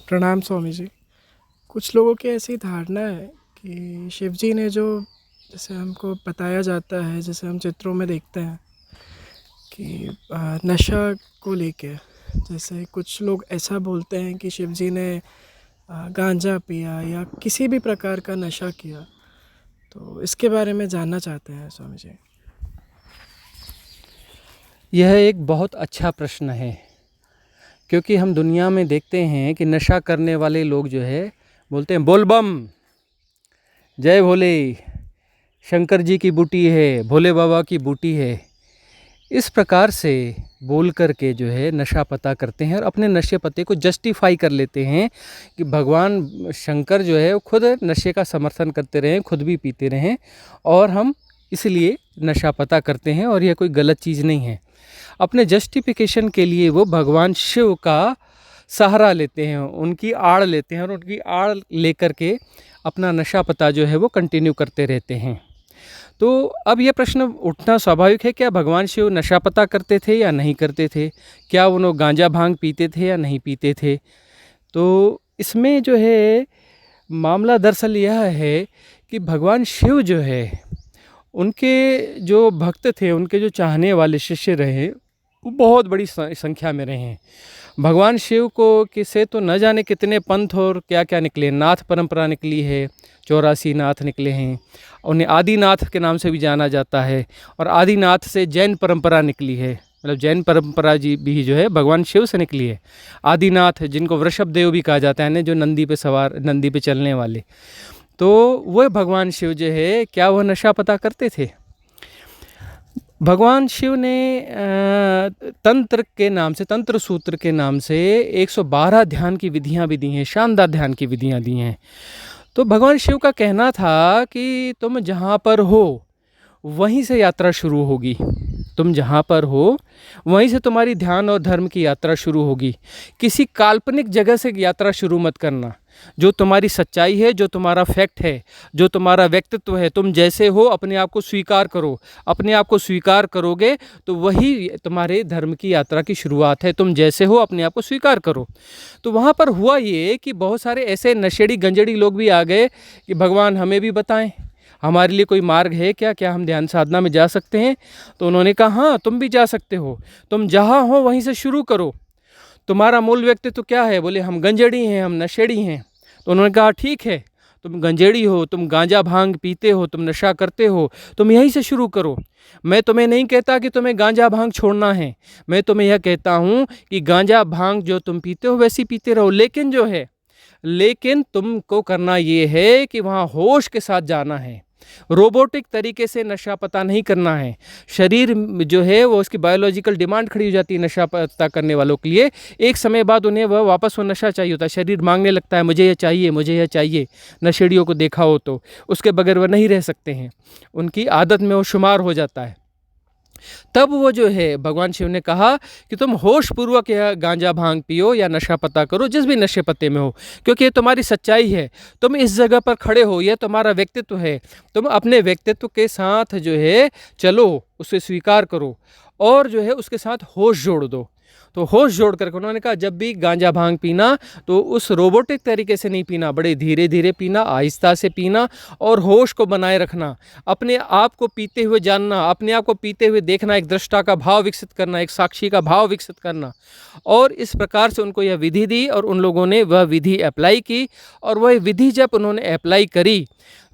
प्रणाम स्वामी जी। कुछ लोगों की ऐसी धारणा है कि शिव जी ने जो जैसे हमको बताया जाता है, जैसे हम चित्रों में देखते हैं कि नशा को लेके, जैसे कुछ लोग ऐसा बोलते हैं कि शिव जी ने गांजा पिया या किसी भी प्रकार का नशा किया। तो इसके बारे में जानना चाहते हैं स्वामी जी। यह एक बहुत अच्छा प्रश्न है, क्योंकि हम दुनिया में देखते हैं कि नशा करने वाले लोग जो है बोलते हैं बोल बम, जय भोले, शंकर जी की बूटी है, भोले बाबा की बूटी है। इस प्रकार से बोल कर के जो है नशा पता करते हैं और अपने नशे पते को जस्टिफाई कर लेते हैं कि भगवान शंकर जो है वो खुद नशे का समर्थन करते रहें, खुद भी पीते रहें और हम इसलिए नशा पता करते हैं और यह कोई गलत चीज़ नहीं है। अपने जस्टिफिकेशन के लिए वो भगवान शिव का सहारा लेते हैं, उनकी आड़ लेते हैं और उनकी आड़ लेकर के अपना नशा पता जो है वो कंटिन्यू करते रहते हैं। तो अब यह प्रश्न उठना स्वाभाविक है, क्या भगवान शिव नशा पता करते थे या नहीं करते थे? क्या वो लोग गांजा भांग पीते थे या नहीं पीते थे? तो इसमें जो है मामला दरअसल यह है कि भगवान शिव जो है उनके जो भक्त थे, उनके जो चाहने वाले शिष्य रहे, वो बहुत बड़ी संख्या में रहे हैं। भगवान शिव को किसे तो न जाने कितने पंथ और क्या क्या निकले, नाथ परंपरा निकली है, 84 नाथ निकले हैं। उन्हें आदिनाथ के नाम से भी जाना जाता है और आदिनाथ से जैन परंपरा निकली है, मतलब जैन परंपरा जी भी जो है भगवान शिव से निकली है। आदिनाथ जिनको वृषभ देव भी कहा जाता है ना, जो नंदी पे सवार, नंदी पे चलने वाले, तो वह भगवान शिव जो है क्या वह नशा पता करते थे? भगवान शिव ने तंत्र के नाम से, तंत्र सूत्र के नाम से 112 ध्यान की विधियां भी दी हैं, शानदार ध्यान की विधियां दी हैं। तो भगवान शिव का कहना था कि तुम जहाँ पर हो वहीं से यात्रा शुरू होगी, तुम जहाँ पर हो वहीं से तुम्हारी ध्यान और धर्म की यात्रा शुरू होगी। किसी काल्पनिक जगह से यात्रा शुरू मत करना। जो तुम्हारी सच्चाई है, जो तुम्हारा फैक्ट है, जो तुम्हारा व्यक्तित्व है, तुम जैसे हो अपने आप को स्वीकार करो। अपने आप को स्वीकार करोगे तो वही तुम्हारे धर्म की यात्रा की शुरुआत है। तुम जैसे हो अपने आप को स्वीकार करो। तो वहाँ पर हुआ ये कि बहुत सारे ऐसे नशेड़ी गंजड़ी लोग भी आ गए कि भगवान हमें भी बताएं, हमारे लिए कोई मार्ग है क्या, क्या हम ध्यान साधना में जा सकते हैं? तो उन्होंने कहा हाँ, तुम भी जा सकते हो, तुम जहाँ हो वहीं से शुरू करो। तुम्हारा मूल व्यक्तित्व क्या है? बोले हम गंजेड़ी हैं, हम नशेड़ी हैं। तो उन्होंने कहा ठीक है, तुम गंजेड़ी हो, तुम गांजा भांग पीते हो, तुम नशा करते हो, तुम यहीं से शुरू करो। मैं तुम्हें नहीं कहता कि तुम्हें गांजा भांग छोड़ना है, मैं तुम्हें यह कहता हूँ कि गांजा भांग जो तुम पीते हो वैसी पीते रहो, लेकिन जो है, लेकिन तुमको करना ये है कि वहाँ होश के साथ जाना है। रोबोटिक तरीके से नशा पता नहीं करना है। शरीर जो है वो उसकी बायोलॉजिकल डिमांड खड़ी हो जाती है नशा पता करने वालों के लिए। एक समय बाद उन्हें वह वापस वो नशा चाहिए होता है, शरीर मांगने लगता है मुझे यह चाहिए, मुझे यह चाहिए। नशेड़ियों को देखा हो तो उसके बगैर वह नहीं रह सकते हैं, उनकी आदत में वो शुमार हो जाता है। तब वो जो है भगवान शिव ने कहा कि तुम होश पूर्वक यह गांजा भांग पियो या नशा पता करो, जिस भी नशे पत्ते में हो, क्योंकि ये तुम्हारी सच्चाई है। तुम इस जगह पर खड़े हो, यह तुम्हारा व्यक्तित्व है। तुम अपने व्यक्तित्व के साथ जो है चलो, उसे स्वीकार करो और जो है उसके साथ होश जोड़ दो। तो होश जोड़ करके उन्होंने कहा जब भी गांजा भांग पीना तो उस रोबोटिक तरीके से नहीं पीना, बड़े धीरे धीरे पीना, आहिस्ता से पीना और होश को बनाए रखना। अपने आप को पीते हुए जानना, अपने आप को पीते हुए देखना, एक दृष्टा का भाव विकसित करना, एक साक्षी का भाव विकसित करना। और इस प्रकार से उनको यह विधि दी और उन लोगों ने वह विधि अप्लाई की। और वह विधि जब उन्होंने अप्लाई करी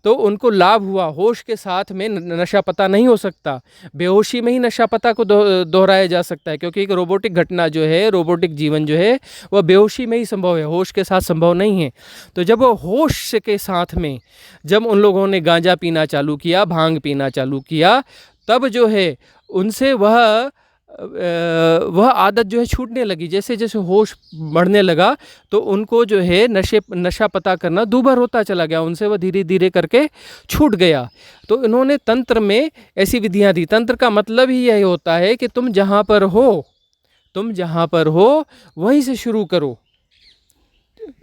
तो उनको लाभ हुआ। होश के साथ में नशा पता नहीं हो सकता, बेहोशी में ही नशा पता को दोहराया जा सकता है, क्योंकि एक रोबोटिक घटना जो है, रोबोटिक जीवन जो है वह बेहोशी में ही संभव है, होश के साथ संभव नहीं है। तो जब वो होश के साथ में जब उन लोगों ने गांजा पीना चालू किया, भांग पीना चालू किया, तब जो है उनसे वह आदत जो है छूटने लगी। जैसे जैसे होश बढ़ने लगा तो उनको जो है नशा पता करना दूभर होता चला गया, उनसे वह धीरे धीरे करके छूट गया। तो इन्होंने तंत्र में ऐसी विधियां दी। तंत्र का मतलब ही यही होता है कि तुम जहाँ पर हो, तुम जहाँ पर हो वहीं से शुरू करो।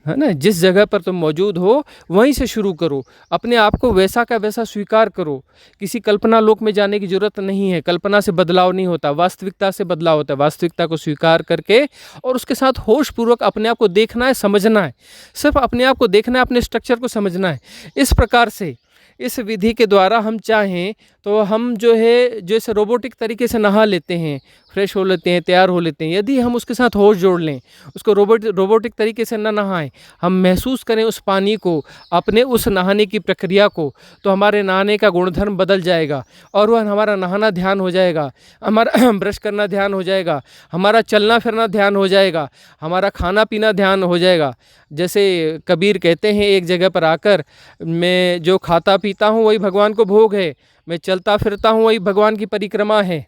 है ना, जिस जगह पर तुम मौजूद हो वहीं से शुरू करो, अपने आप को वैसा का वैसा स्वीकार करो। किसी कल्पना लोक में जाने की जरूरत नहीं है, कल्पना से बदलाव नहीं होता, वास्तविकता से बदलाव होता है। वास्तविकता को स्वीकार करके और उसके साथ होश पूर्वक अपने आप को देखना है, समझना है, सिर्फ अपने आप को देखना है, अपने स्ट्रक्चर को समझना है। इस प्रकार से इस विधि के द्वारा हम चाहें तो हम जो है जैसे रोबोटिक तरीके से नहा लेते हैं, फ्रेश हो लेते हैं, तैयार हो लेते हैं, यदि हम उसके साथ होश जोड़ लें, उसको रोबोटिक तरीके से न नहाएं, हम महसूस करें उस पानी को, अपने उस नहाने की प्रक्रिया को, तो हमारे नहाने का गुणधर्म बदल जाएगा और वह हमारा नहाना ध्यान हो जाएगा, हमारा ब्रश करना ध्यान हो जाएगा, हमारा चलना फिरना ध्यान हो जाएगा, हमारा खाना पीना ध्यान हो जाएगा। जैसे कबीर कहते हैं एक जगह पर आकर, मैं जो खाता पीता हूँ वही भगवान को भोग है, मैं चलता फिरता हूँ वही भगवान की परिक्रमा है।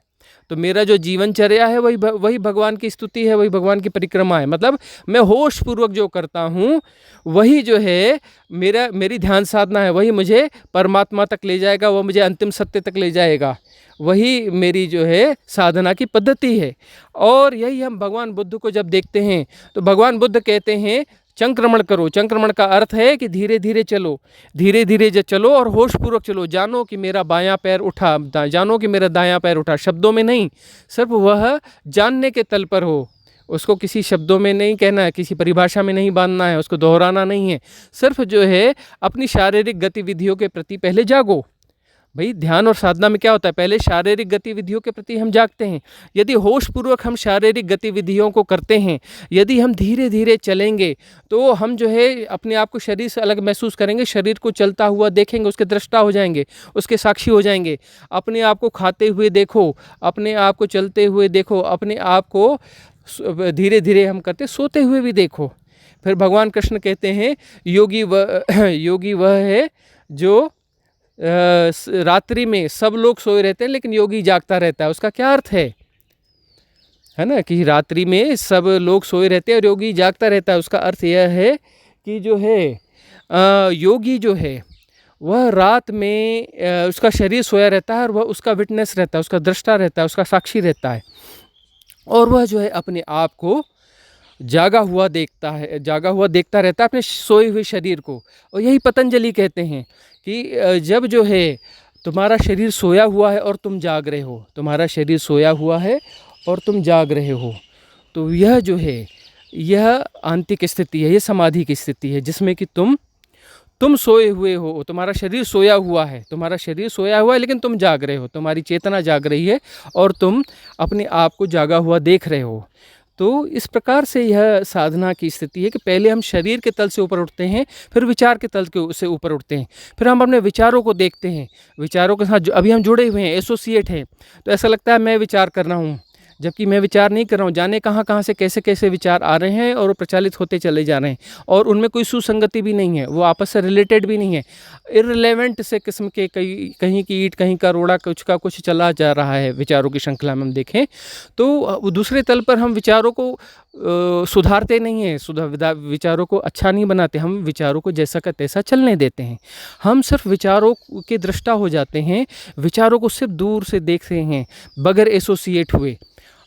तो मेरा जो जीवनचर्या है वही भगवान की स्तुति है, वही भगवान की परिक्रमा है। मतलब मैं होश पूर्वक जो करता हूँ वही जो है मेरी ध्यान साधना है, वही मुझे परमात्मा तक ले जाएगा, वह मुझे अंतिम सत्य तक ले जाएगा, वही मेरी जो है साधना की पद्धति है। और यही हम भगवान बुद्ध को जब देखते हैं तो भगवान बुद्ध कहते हैं चंक्रमण करो। चंक्रमण का अर्थ है कि धीरे धीरे चलो, धीरे धीरे जो चलो और होश पूर्वक चलो। जानो कि मेरा बायां पैर उठा, जानो कि मेरा दायां पैर उठा, शब्दों में नहीं, सिर्फ वह जानने के तल पर हो। उसको किसी शब्दों में नहीं कहना है, किसी परिभाषा में नहीं बांधना है, उसको दोहराना नहीं है। सिर्फ जो है अपनी शारीरिक गतिविधियों के प्रति पहले जागो। भाई ध्यान और साधना में क्या होता है, पहले शारीरिक गतिविधियों के प्रति हम जागते हैं। यदि होशपूर्वक हम शारीरिक गतिविधियों को करते हैं, यदि हम धीरे धीरे चलेंगे तो हम जो है अपने आप को शरीर से अलग महसूस करेंगे, शरीर को चलता हुआ देखेंगे, उसके दृष्टा हो जाएंगे, उसके साक्षी हो जाएंगे। अपने आप को खाते हुए देखो, अपने आप को चलते हुए देखो, अपने आप को धीरे धीरे हम करते सोते हुए भी देखो। फिर भगवान कृष्ण कहते हैं योगी वह है जो रात्रि में सब लोग सोए रहते हैं लेकिन योगी जागता रहता है। उसका क्या अर्थ है ना, कि रात्रि में सब लोग सोए रहते हैं और योगी जागता रहता है। उसका अर्थ यह है कि जो है योगी जो है वह रात में उसका शरीर सोया रहता है और वह उसका विटनेस रहता है, उसका दृष्टा रहता है, उसका साक्षी रहता है, और वह जो है अपने आप को जागा हुआ देखता रहता है अपने सोए हुए शरीर को। और यही पतंजलि कहते हैं कि जब जो है तुम्हारा शरीर सोया हुआ है और तुम जाग रहे हो, तुम्हारा शरीर सोया हुआ है और तुम जाग रहे हो, तो यह जो है यह आंतिक स्थिति है, यह समाधि की स्थिति है, जिसमें कि तुम सोए हुए हो, तुम्हारा शरीर सोया हुआ है लेकिन तुम जाग रहे हो, तुम्हारी चेतना जाग रही है और तुम अपने आप को जागा हुआ देख रहे हो। तो इस प्रकार से यह साधना की स्थिति है कि पहले हम शरीर के तल से ऊपर उठते हैं, फिर विचार के तल से ऊपर उठते हैं, फिर हम अपने विचारों को देखते हैं। विचारों के साथ अभी हम जुड़े हुए हैं, एसोसिएट हैं, तो ऐसा लगता है मैं विचार कर रहा हूँ, जबकि मैं विचार नहीं कर रहा हूँ। जाने कहाँ से कैसे कैसे विचार आ रहे हैं और वो प्रचालित होते चले जा रहे हैं, और उनमें कोई सुसंगति भी नहीं है, वो आपस से रिलेटेड भी नहीं है। इररिलेवेंट से किस्म के कहीं की ईंट कहीं का रोड़ा, कुछ का कुछ चला जा रहा है विचारों की श्रृंखला में हम देखें तो। दूसरे तल पर हम विचारों को सुधारते नहीं हैं, विचारों को अच्छा नहीं बनाते, हम विचारों को जैसा का तैसा चलने देते हैं। हम सिर्फ विचारों के दृष्टा हो जाते हैं, विचारों को सिर्फ दूर से देखते हैं बगैर एसोसिएट हुए,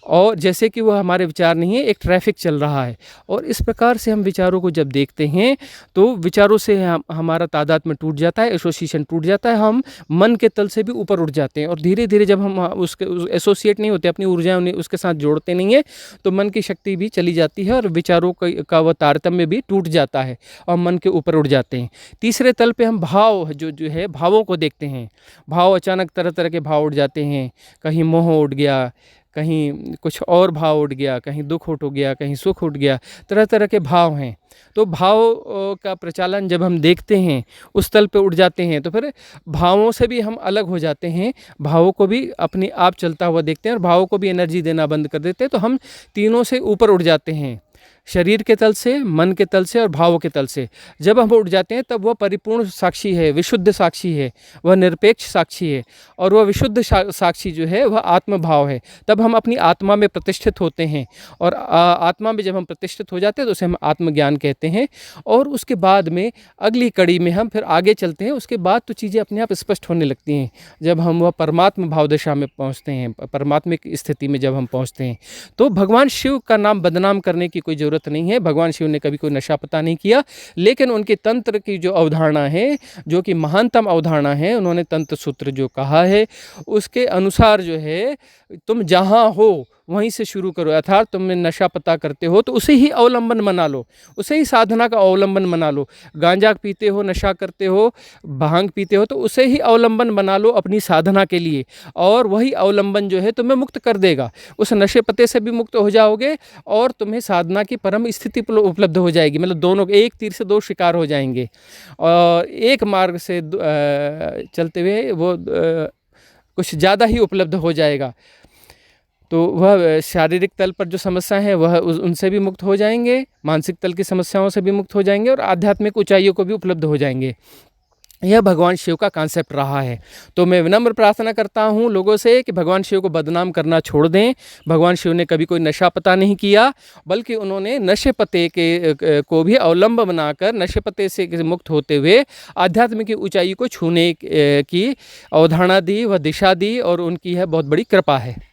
और जैसे कि वह हमारे विचार नहीं है, एक ट्रैफिक चल रहा है। और इस प्रकार से हम विचारों को जब देखते हैं तो विचारों से हमारा तादाद में टूट जाता है, एसोसिएशन टूट जाता है, हम मन के तल से भी ऊपर उठ जाते हैं। और धीरे धीरे जब हम उसके एसोसिएट नहीं होते, अपनी ऊर्जा उसके साथ जोड़ते नहीं है, तो मन की शक्ति भी चली जाती है और विचारों का वह तारतम्य भी टूट जाता है और मन के ऊपर उठ जाते हैं। तीसरे तल पे हम भाव जो है भावों को देखते हैं। भाव अचानक तरह तरह के भाव उठ जाते हैं, कहीं मोह उठ गया, कहीं कुछ और भाव उठ गया, कहीं दुख उठ गया, कहीं सुख उठ गया, तरह तरह के भाव हैं। तो भाव का प्रचालन जब हम देखते हैं, उस तल पे उठ जाते हैं, तो फिर भावों से भी हम अलग हो जाते हैं, भावों को भी अपने आप चलता हुआ देखते हैं और भावों को भी एनर्जी देना बंद कर देते हैं। तो हम तीनों से ऊपर उठ जाते हैं, शरीर के तल से, मन के तल से और भावों के तल से। जब हम उठ जाते हैं तब वह परिपूर्ण साक्षी है, विशुद्ध साक्षी है, वह निरपेक्ष साक्षी है, और वह विशुद्ध साक्षी जो है वह आत्मभाव है। तब हम अपनी आत्मा में प्रतिष्ठित होते हैं, और आत्मा में जब हम प्रतिष्ठित हो जाते हैं तो उसे हम आत्मज्ञान कहते हैं। और उसके बाद में अगली कड़ी में हम फिर आगे चलते हैं, उसके बाद तो चीज़ें अपने आप स्पष्ट होने लगती हैं। जब हम वह परमात्म भाव दशा में पहुँचते हैं, परमात्मिक स्थिति में जब हम पहुँचते हैं, तो भगवान शिव का नाम बदनाम करने की कोई ज़रूरत ज़रूरत नहीं है। भगवान शिव ने कभी कोई नशा पता नहीं किया, लेकिन उनके तंत्र की जो अवधारणा है, जो कि महानतम अवधारणा है, उन्होंने तंत्र सूत्र जो कहा है उसके अनुसार जो है तुम जहाँ हो वहीं से शुरू करो। अर्थात तुम नशा पता करते हो तो उसे ही अवलंबन बना लो, उसे ही साधना का अवलंबन बना लो। गांजा पीते हो, नशा करते हो, भांग पीते हो, तो उसे ही अवलंबन बना लो अपनी साधना के लिए, और वही अवलंबन जो है तुम्हें मुक्त कर देगा। उस नशे पते से भी मुक्त हो जाओगे और तुम्हें साधना की परम स्थिति उपलब्ध हो जाएगी। मतलब दोनों, एक तीर से दो शिकार हो जाएंगे, और एक मार्ग से चलते हुए वो कुछ ज़्यादा ही उपलब्ध हो जाएगा। तो वह शारीरिक तल पर जो समस्या है वह उनसे भी मुक्त हो जाएंगे, मानसिक तल की समस्याओं से भी मुक्त हो जाएंगे, और आध्यात्मिक ऊंचाइयों को भी उपलब्ध हो जाएंगे। यह भगवान शिव का कॉन्सेप्ट रहा है। तो मैं विनम्र प्रार्थना करता हूँ लोगों से कि भगवान शिव को बदनाम करना छोड़ दें। भगवान शिव ने कभी कोई नशा पता नहीं किया, बल्कि उन्होंने नशे पते के को भी अवलंब बनाकर नशे पते से मुक्त होते हुए आध्यात्म की ऊंचाई को छूने की अवधारणा दी, वह दिशा दी, और उनकी यह बहुत बड़ी कृपा है।